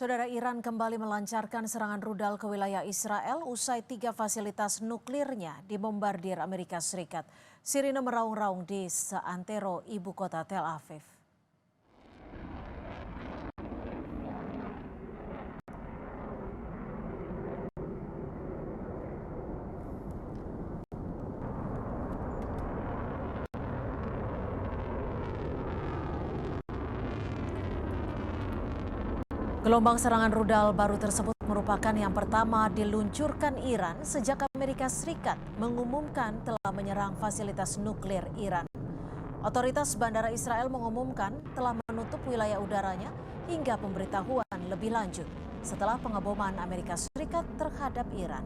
Saudara, Iran kembali melancarkan serangan rudal ke wilayah Israel usai 3 fasilitas nuklirnya dibombardir Amerika Serikat. Sirine meraung-raung di seantero ibu kota Tel Aviv. Gelombang serangan rudal baru tersebut merupakan yang pertama diluncurkan Iran sejak Amerika Serikat mengumumkan telah menyerang fasilitas nuklir Iran. Otoritas Bandara Israel mengumumkan telah menutup wilayah udaranya hingga pemberitahuan lebih lanjut setelah pengeboman Amerika Serikat terhadap Iran.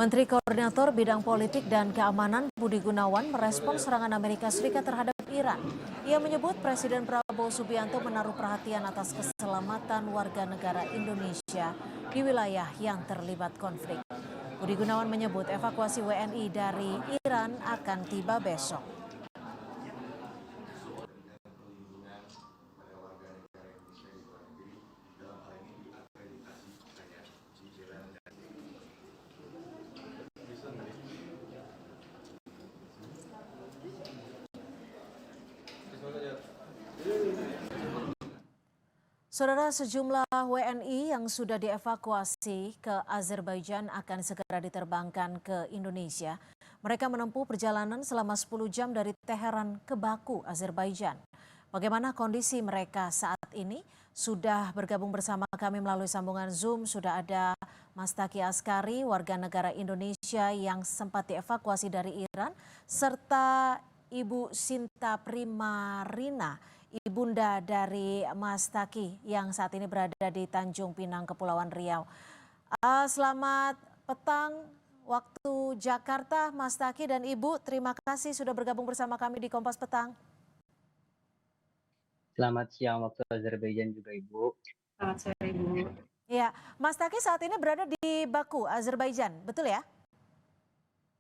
Menteri Koordinator Bidang Politik dan Keamanan Budi Gunawan merespon serangan Amerika Serikat terhadap Iran. Ia menyebut Presiden Prabowo Subianto menaruh perhatian atas keselamatan warga negara Indonesia di wilayah yang terlibat konflik. Budi Gunawan menyebut evakuasi WNI dari Iran akan tiba besok. Saudara, sejumlah WNI yang sudah dievakuasi ke Azerbaijan akan segera diterbangkan ke Indonesia. Mereka menempuh perjalanan selama 10 jam dari Teheran ke Baku, Azerbaijan. Bagaimana kondisi mereka saat ini? Sudah bergabung bersama kami melalui sambungan Zoom, sudah ada Mas Taki Askari, warga negara Indonesia yang sempat dievakuasi dari Iran, serta Ibu Sinta Primarina, ibunda dari Mas Taki yang saat ini berada di Tanjung Pinang, Kepulauan Riau. Selamat petang waktu Jakarta, Mas Taki dan Ibu. Terima kasih sudah bergabung bersama kami di Kompas Petang. Selamat siang waktu Azerbaijan juga, Ibu. Selamat sore, Ibu. Ya, Mas Taki saat ini berada di Baku, Azerbaijan, betul ya?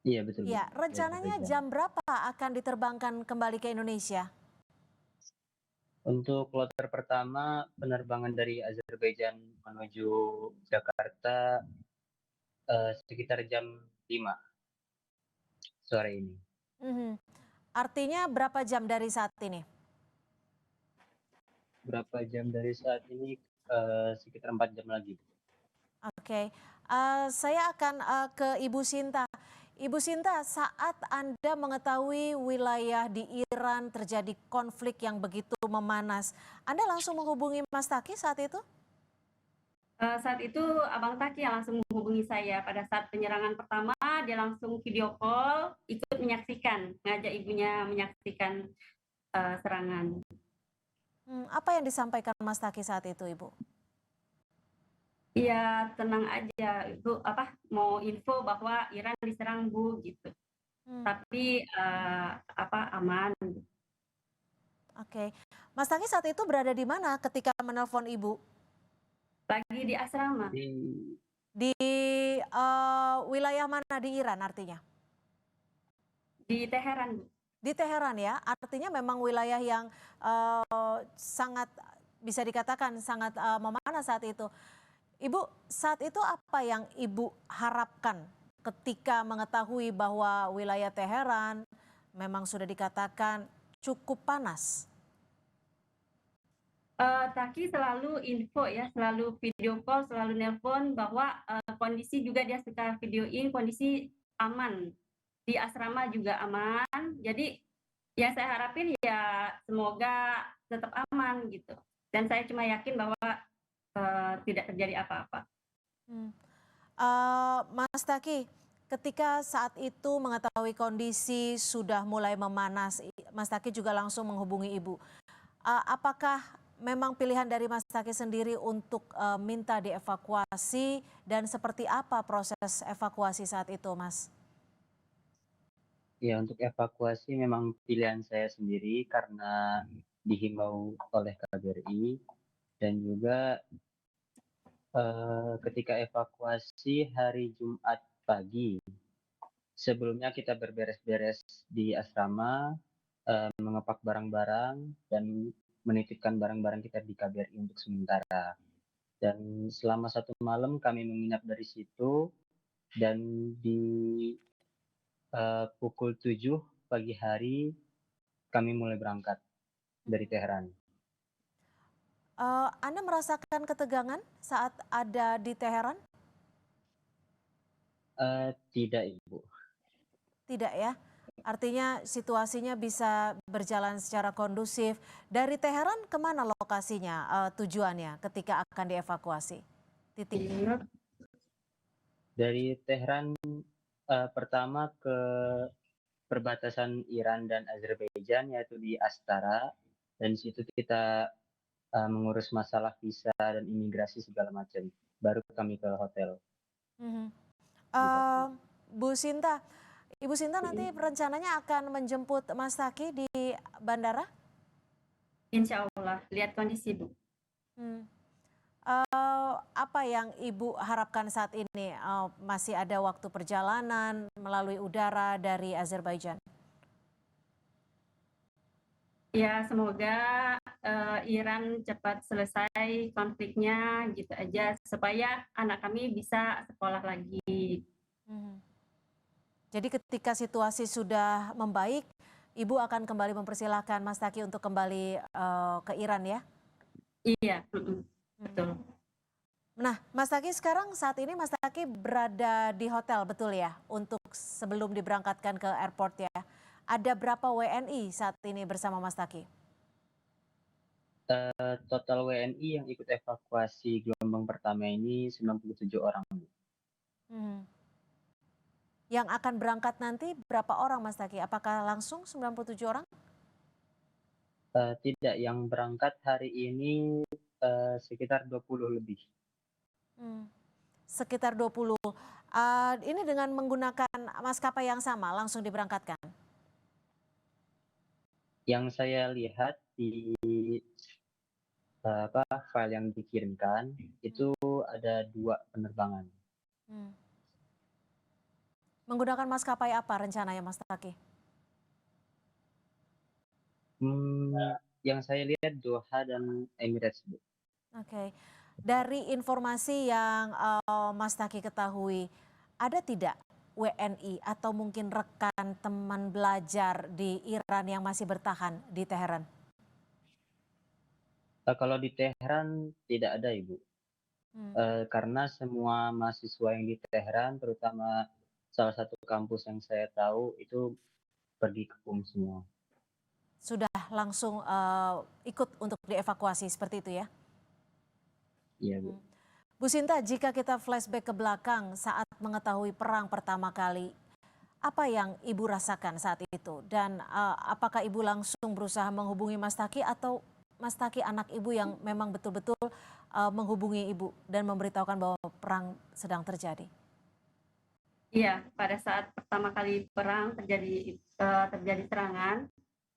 Iya, betul, Bu. Ya, rencananya jam berapa akan diterbangkan kembali ke Indonesia? Untuk kloter pertama, penerbangan dari Azerbaijan menuju Jakarta sekitar jam 5 sore ini. Artinya berapa jam dari saat ini? Berapa jam dari saat ini? Sekitar 4 jam lagi. Oke, saya akan ke Ibu Sinta. Ibu Sinta, saat Anda mengetahui wilayah di Iran terjadi konflik yang begitu memanas, Anda langsung menghubungi Mas Taki saat itu? Saat itu Abang Taki yang langsung menghubungi saya. Pada saat penyerangan pertama, dia langsung video call, ikut menyaksikan, ngajak ibunya menyaksikan serangan. Apa yang disampaikan Mas Taki saat itu, Ibu? Iya, tenang aja, itu mau info bahwa Iran diserang, Bu, gitu. Tapi aman. Oke, Mas Taki saat itu berada di mana ketika menelpon Ibu? Lagi di asrama. Di wilayah mana di Iran artinya? Di Teheran, Bu. Di Teheran ya, artinya memang wilayah yang sangat bisa dikatakan sangat memanas saat itu. Ibu, saat itu apa yang Ibu harapkan ketika mengetahui bahwa wilayah Teheran memang sudah dikatakan cukup panas? Taki selalu info ya, selalu video call, selalu nelpon bahwa kondisi juga dia suka videoin kondisi aman. Di asrama juga aman. Jadi ya saya harapin ya semoga tetap aman gitu. Dan saya cuma yakin bahwa tidak terjadi apa-apa. Hmm. Mas Taki, ketika saat itu mengetahui kondisi sudah mulai memanas, Mas Taki juga langsung menghubungi ibu. Apakah memang pilihan dari Mas Taki sendiri untuk minta dievakuasi dan seperti apa proses evakuasi saat itu, Mas? Ya, untuk evakuasi memang pilihan saya sendiri karena dihimbau oleh KBRI dan juga ketika evakuasi hari Jumat pagi, sebelumnya kita berberes-beres di asrama, mengepak barang-barang dan menitipkan barang-barang kita di KBRI untuk sementara. Dan selama 1 malam kami menginap dari situ dan di pukul 7 pagi hari kami mulai berangkat dari Teheran. Anda merasakan ketegangan saat ada di Teheran? Tidak, Ibu. Tidak ya? Artinya situasinya bisa berjalan secara kondusif. Dari Teheran kemana lokasinya, tujuannya ketika akan dievakuasi? Titiknya. Dari Teheran pertama ke perbatasan Iran dan Azerbaijan yaitu di Astara dan di situ kita mengurus masalah visa dan imigrasi segala macam. Baru kami ke hotel Mhm. di Baku. Bu Sinta, Ibu Sinta nanti rencananya akan menjemput Mas Taki di bandara? Insya Allah, lihat kondisi Bu. Hmm. Apa yang Ibu harapkan saat ini? Masih ada waktu perjalanan melalui udara dari Azerbaijan? Ya, semoga Iran cepat selesai konfliknya gitu aja supaya anak kami bisa sekolah lagi. Mhm. Jadi ketika situasi sudah membaik, Ibu akan kembali mempersilahkan Mas Taki untuk kembali ke Iran ya? Iya, Mhm. betul. Nah, Mas Taki sekarang saat ini Mas Taki berada di hotel, betul ya? Untuk sebelum diberangkatkan ke airport ya. Ada berapa WNI saat ini bersama Mas Taki? Total WNI yang ikut evakuasi gelombang pertama ini 97 orang. Mhm. Yang akan berangkat nanti berapa orang Mas Taki? Apakah langsung 97 orang? Tidak, yang berangkat hari ini sekitar 20 lebih. Hmm. Sekitar 20. Ini dengan menggunakan maskapai yang sama langsung diberangkatkan? Yang saya lihat di file yang dikirimkan itu ada 2 penerbangan. Hmm. Menggunakan maskapai apa rencananya Mas Taki? Yang saya lihat Doha dan Emirates, Bu. Oke. Dari informasi yang Mas Taki ketahui, ada tidak WNI atau mungkin rekan teman belajar di Iran yang masih bertahan di Teheran? Kalau di Teheran tidak ada, Ibu. Hmm. Karena semua mahasiswa yang di Teheran, terutama salah satu kampus yang saya tahu itu pergi ke PUM semua. Sudah langsung ikut untuk dievakuasi seperti itu ya? Iya, Bu. Bu Sinta, jika kita flashback ke belakang saat mengetahui perang pertama kali, apa yang Ibu rasakan saat itu? Dan apakah Ibu langsung berusaha menghubungi Mas Taki atau Mas Taki anak Ibu yang memang betul-betul menghubungi Ibu dan memberitahukan bahwa perang sedang terjadi? Iya, pada saat pertama kali perang terjadi serangan,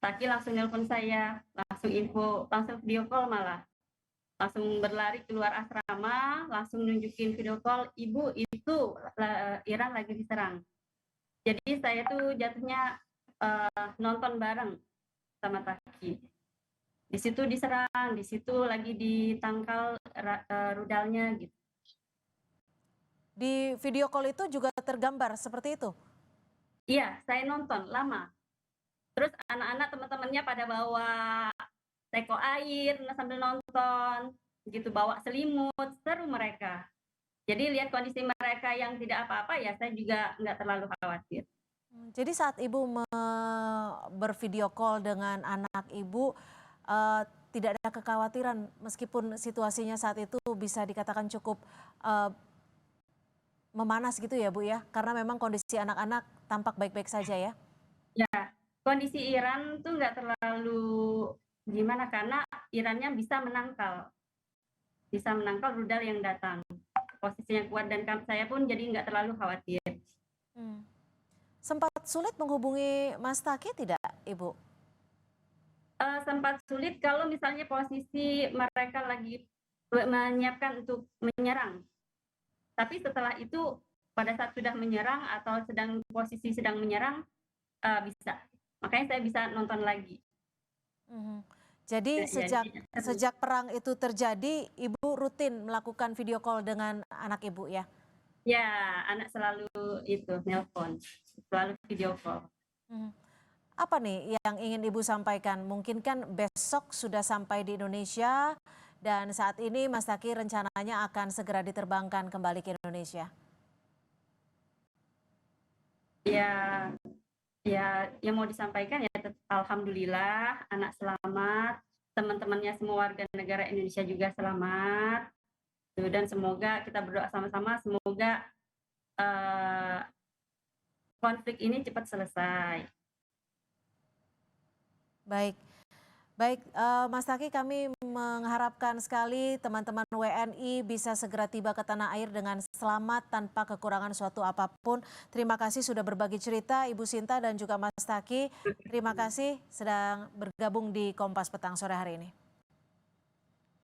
Taki langsung nelpon saya, langsung info, langsung video call malah. Langsung berlari keluar asrama, langsung nunjukin video call, ibu itu Iran lagi diserang. Jadi saya tuh jatuhnya nonton bareng sama Taki. Di situ diserang, di situ lagi ditangkal rudalnya gitu. Di video call itu juga tergambar seperti itu? Iya, saya nonton lama. Terus anak-anak teman-temannya pada bawa teko air sambil nonton, gitu bawa selimut, seru mereka. Jadi lihat kondisi mereka yang tidak apa-apa ya saya juga nggak terlalu khawatir. Jadi saat Ibu bervideo call dengan anak Ibu, tidak ada kekhawatiran meskipun situasinya saat itu bisa dikatakan cukup memanas gitu ya Bu ya? Karena memang kondisi anak-anak tampak baik-baik saja ya? Ya, kondisi Iran tuh nggak terlalu gimana karena Irannya bisa menangkal rudal yang datang. Posisinya kuat dan saya pun jadi nggak terlalu khawatir. Sempat sulit menghubungi Mas Taki tidak, Ibu? Sempat sulit kalau misalnya posisi mereka lagi menyiapkan untuk menyerang. Tapi setelah itu pada saat sudah menyerang atau posisi sedang menyerang bisa. Makanya saya bisa nonton lagi. Jadi sejak perang itu terjadi, Ibu rutin melakukan video call dengan anak Ibu ya? Ya, anak selalu nelpon, selalu video call. Apa nih yang ingin Ibu sampaikan? Mungkin kan besok sudah sampai di Indonesia dan saat ini Mas Taki rencananya akan segera diterbangkan kembali ke Indonesia. Ya, yang mau disampaikan ya alhamdulillah anak selamat, teman-temannya semua warga negara Indonesia juga selamat. Dan semoga kita berdoa sama-sama semoga konflik ini cepat selesai. Baik, Mas Taki, kami mengharapkan sekali teman-teman WNI bisa segera tiba ke tanah air dengan selamat tanpa kekurangan suatu apapun. Terima kasih sudah berbagi cerita Ibu Sinta dan juga Mas Taki. Terima kasih sedang bergabung di Kompas Petang sore hari ini.